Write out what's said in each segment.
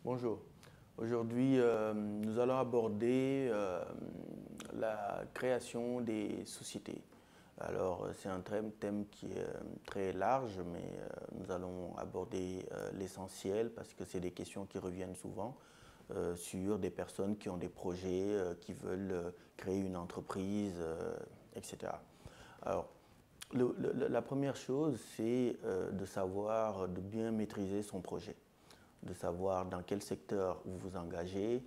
Bonjour. Aujourd'hui, nous allons aborder la création des sociétés. Alors, c'est un thème qui est très large, mais nous allons aborder l'essentiel parce que c'est des questions qui reviennent souvent sur des personnes qui ont des projets, qui veulent créer une entreprise, etc. Alors, la première chose, c'est de savoir, de bien maîtriser son projet, de savoir dans quel secteur vous vous engagez,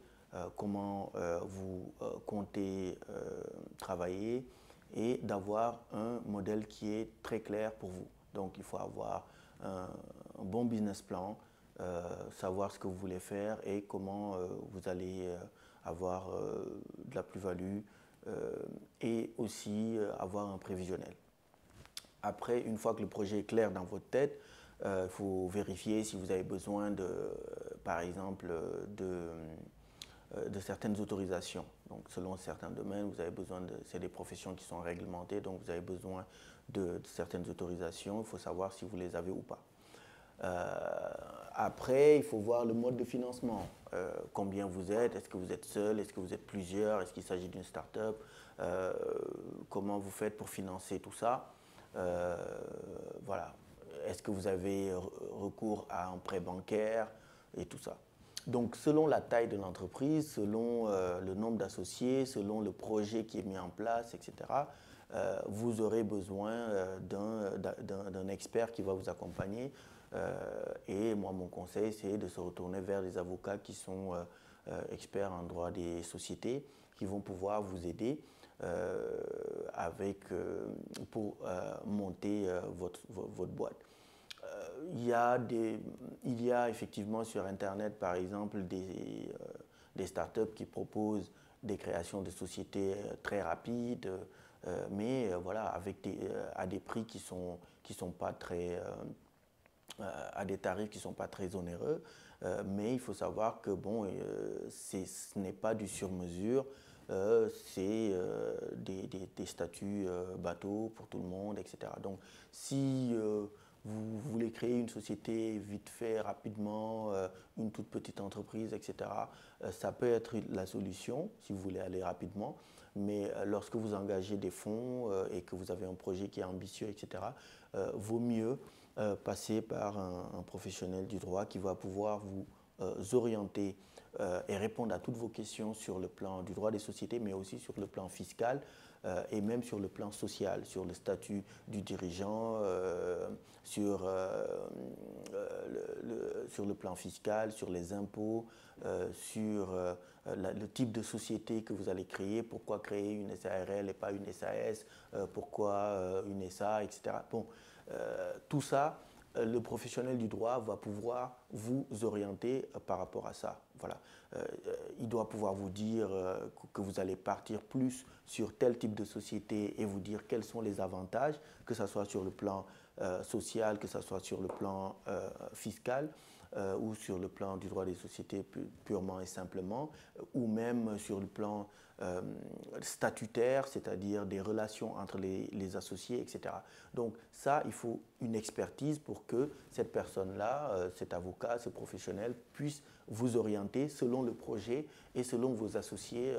comment vous comptez travailler et d'avoir un modèle qui est très clair pour vous. Donc il faut avoir un bon business plan, savoir ce que vous voulez faire et comment vous allez avoir de la plus-value et aussi avoir un prévisionnel. Après, une fois que le projet est clair dans votre tête, il faut vérifier si vous avez besoin par exemple, de certaines autorisations. Donc, selon certains domaines, vous avez besoin c'est des professions qui sont réglementées, donc vous avez besoin de certaines autorisations. Il faut savoir si vous les avez ou pas. Après, il faut voir le mode de financement. Combien vous êtes? Est-ce que vous êtes seul? Est-ce que vous êtes plusieurs? Est-ce qu'il s'agit d'une start-up? Comment vous faites pour financer tout ça? Voilà. Est-ce que vous avez recours à un prêt bancaire et tout ça? Donc, selon la taille de l'entreprise, selon le nombre d'associés, selon le projet qui est mis en place, etc., vous aurez besoin d'un expert qui va vous accompagner. Et moi, mon conseil, c'est de se retourner vers des avocats qui sont experts en droit des sociétés, qui vont pouvoir vous aider pour monter votre boîte. Il y a effectivement sur Internet, par exemple, des startups qui proposent des créations de sociétés très rapides, mais voilà, à des prix qui sont pas très, à des tarifs qui ne sont pas très onéreux. Mais il faut savoir que bon, ce n'est pas du sur-mesure. C'est des statuts bateaux pour tout le monde, etc. Donc, si vous voulez créer une société vite fait, rapidement, une toute petite entreprise, etc., ça peut être la solution si vous voulez aller rapidement. Mais lorsque vous engagez des fonds et que vous avez un projet qui est ambitieux, etc., vaut mieux passer par un professionnel du droit qui va pouvoir vous orienter et répondre à toutes vos questions sur le plan du droit des sociétés, mais aussi sur le plan fiscal et même sur le plan social, sur le statut du dirigeant, sur le plan fiscal, sur les impôts, sur le type de société que vous allez créer, pourquoi créer une SARL et pas une SAS, pourquoi une SA, etc. Bon, tout ça, le professionnel du droit va pouvoir vous orienter par rapport à ça. Voilà. Il doit pouvoir vous dire que vous allez partir plus sur tel type de société et vous dire quels sont les avantages, que ce soit sur le plan social, que ce soit sur le plan fiscal ou sur le plan du droit des sociétés purement et simplement, ou même sur le plan statutaire, c'est-à-dire des relations entre les associés, etc. Donc ça, il faut une expertise pour que cette personne-là, cet avocat, ce professionnel, puisse vous orienter selon le projet et selon vos associés,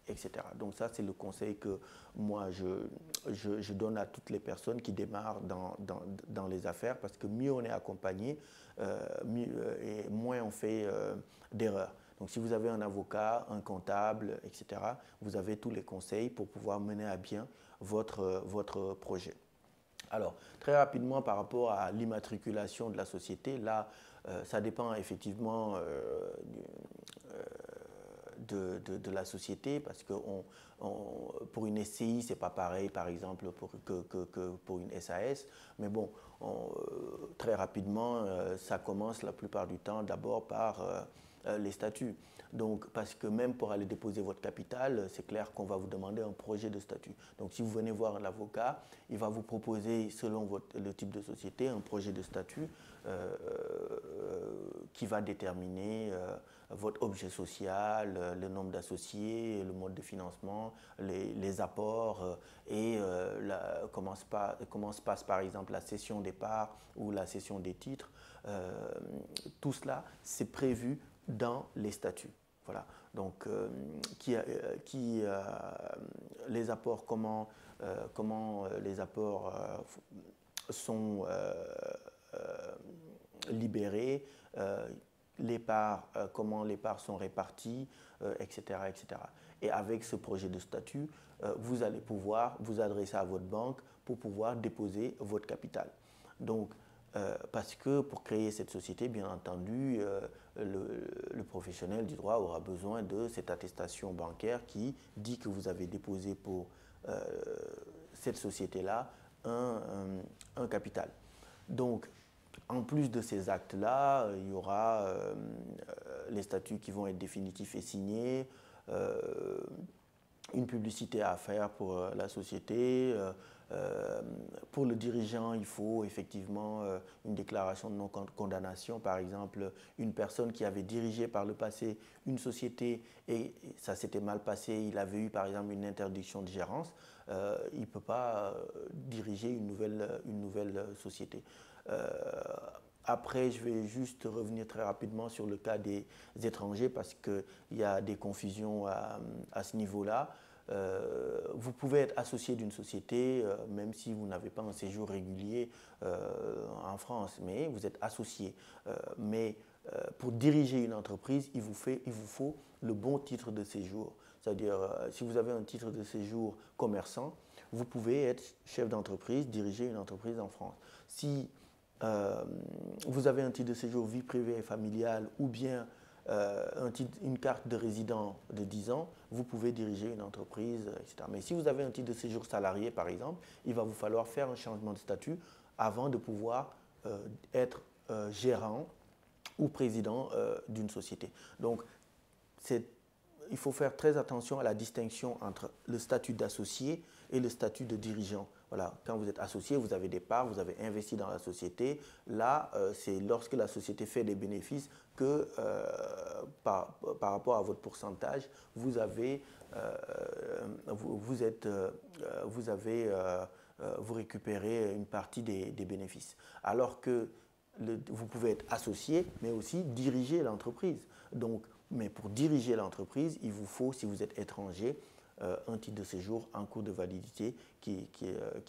etc. Donc ça, c'est le conseil que moi, je donne à toutes les personnes qui démarrent dans les affaires, parce que mieux on est accompagné, et moins on fait d'erreurs. Donc si vous avez un avocat, un comptable, etc., vous avez tous les conseils pour pouvoir mener à bien votre projet. Alors, très rapidement par rapport à l'immatriculation de la société, là, ça dépend effectivement de la société, parce que pour une SCI, ce n'est pas pareil, par exemple, que pour une SAS. Mais bon, très rapidement, ça commence la plupart du temps d'abord par les statuts. Donc, parce que même pour aller déposer votre capital, c'est clair qu'on va vous demander un projet de statut. Donc, si vous venez voir un avocat, il va vous proposer, selon le type de société, un projet de statut qui va déterminer votre objet social, le nombre d'associés, le mode de financement, les apports et comment se passe par exemple la cession des parts ou la cession des titres. Tout cela, c'est prévu dans les statuts. Voilà. Donc, les apports, comment les apports sont libérés, les parts, comment les parts sont réparties, etc., etc. Et avec ce projet de statut, vous allez pouvoir vous adresser à votre banque pour pouvoir déposer votre capital. Donc, parce que pour créer cette société, bien entendu, le professionnel du droit aura besoin de cette attestation bancaire qui dit que vous avez déposé pour cette société-là un capital. Donc, en plus de ces actes-là, il y aura les statuts qui vont être définitifs et signés, une publicité à faire pour la société. Pour le dirigeant, il faut effectivement une déclaration de non-condamnation. Par exemple, une personne qui avait dirigé par le passé une société et ça s'était mal passé, il avait eu par exemple une interdiction de gérance, il ne peut pas diriger une nouvelle société. Après, je vais juste revenir très rapidement sur le cas des étrangers parce qu'il y a des confusions à ce niveau-là. Vous pouvez être associé d'une société, même si vous n'avez pas un séjour régulier en France, mais vous êtes associé. Mais pour diriger une entreprise, il vous faut le bon titre de séjour. C'est-à-dire, si vous avez un titre de séjour commerçant, vous pouvez être chef d'entreprise, diriger une entreprise en France. Si vous avez un titre de séjour vie privée et familiale ou bien une carte de résident de 10 ans, vous pouvez diriger une entreprise, etc. Mais si vous avez un titre de séjour salarié, par exemple, il va vous falloir faire un changement de statut avant de pouvoir être gérant ou président d'une société. Donc, il faut faire très attention à la distinction entre le statut d'associé et le statut de dirigeant. Voilà, quand vous êtes associé, vous avez des parts, vous avez investi dans la société. Là, c'est lorsque la société fait des bénéfices que, par rapport à votre pourcentage, vous récupérez une partie des bénéfices. Alors que vous pouvez être associé, mais aussi diriger l'entreprise. Donc, mais pour diriger l'entreprise, il vous faut, si vous êtes étranger, un titre de séjour en cours de validité qui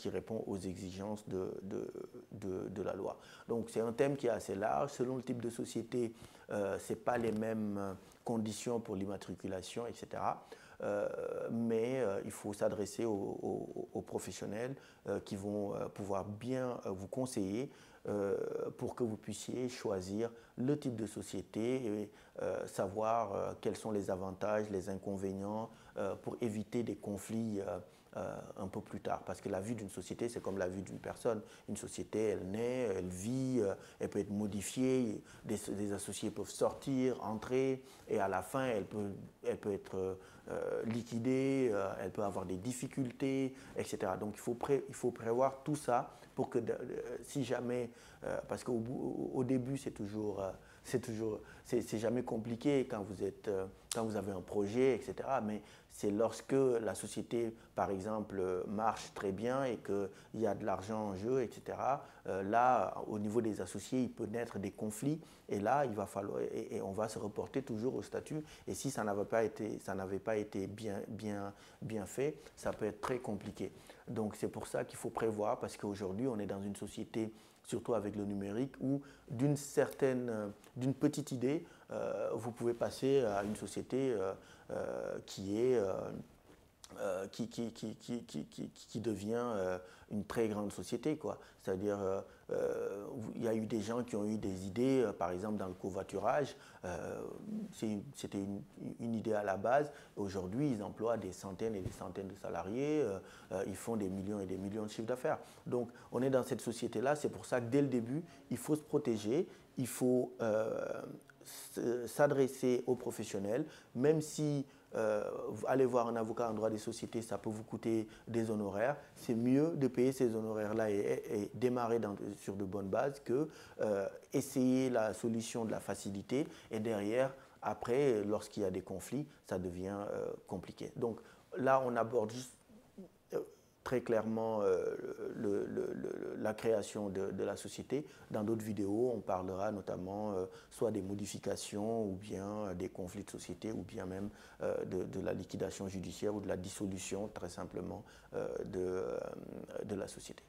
répond aux exigences de la loi. Donc c'est un thème qui est assez large. Selon le type de société, ce n'est pas les mêmes conditions pour l'immatriculation, etc. Mais il faut s'adresser aux professionnels qui vont pouvoir bien vous conseiller pour que vous puissiez choisir le type de société et savoir quels sont les avantages, les inconvénients pour éviter des conflits un peu plus tard. Parce que la vie d'une société, c'est comme la vie d'une personne. Une société, elle naît, elle vit, elle peut être modifiée, des associés peuvent sortir, entrer, et à la fin, elle peut être liquidée, elle peut avoir des difficultés, etc. Donc il faut prévoir tout ça pour que si jamais, parce qu'au début c'est jamais compliqué quand vous avez un projet, etc. Mais c'est lorsque la société, par exemple, marche très bien et qu'il y a de l'argent en jeu, etc. Là, au niveau des associés, il peut naître des conflits et là, il va falloir et on va se reporter toujours au statut. Et si ça n'avait pas été bien fait, ça peut être très compliqué. Donc c'est pour ça qu'il faut prévoir, parce qu'aujourd'hui, on est dans une société, surtout avec le numérique, où d'une petite idée, vous pouvez passer à une société qui devient une très grande société, quoi. C'est-à-dire, il y a eu des gens qui ont eu des idées, par exemple dans le covoiturage, c'était une idée à la base. Aujourd'hui, ils emploient des centaines et des centaines de salariés, ils font des millions et des millions de chiffres d'affaires. Donc, on est dans cette société-là, c'est pour ça que dès le début, il faut se protéger, il faut s'adresser aux professionnels, même si aller voir un avocat en droit des sociétés, ça peut vous coûter des honoraires. C'est mieux de payer ces honoraires-là et démarrer sur de bonnes bases que essayer la solution de la facilité et derrière, après, lorsqu'il y a des conflits, ça devient compliqué. Donc là, on aborde juste très clairement la création de la société. Dans d'autres vidéos, on parlera notamment soit des modifications ou bien des conflits de société ou bien même de la liquidation judiciaire ou de la dissolution très simplement de la société.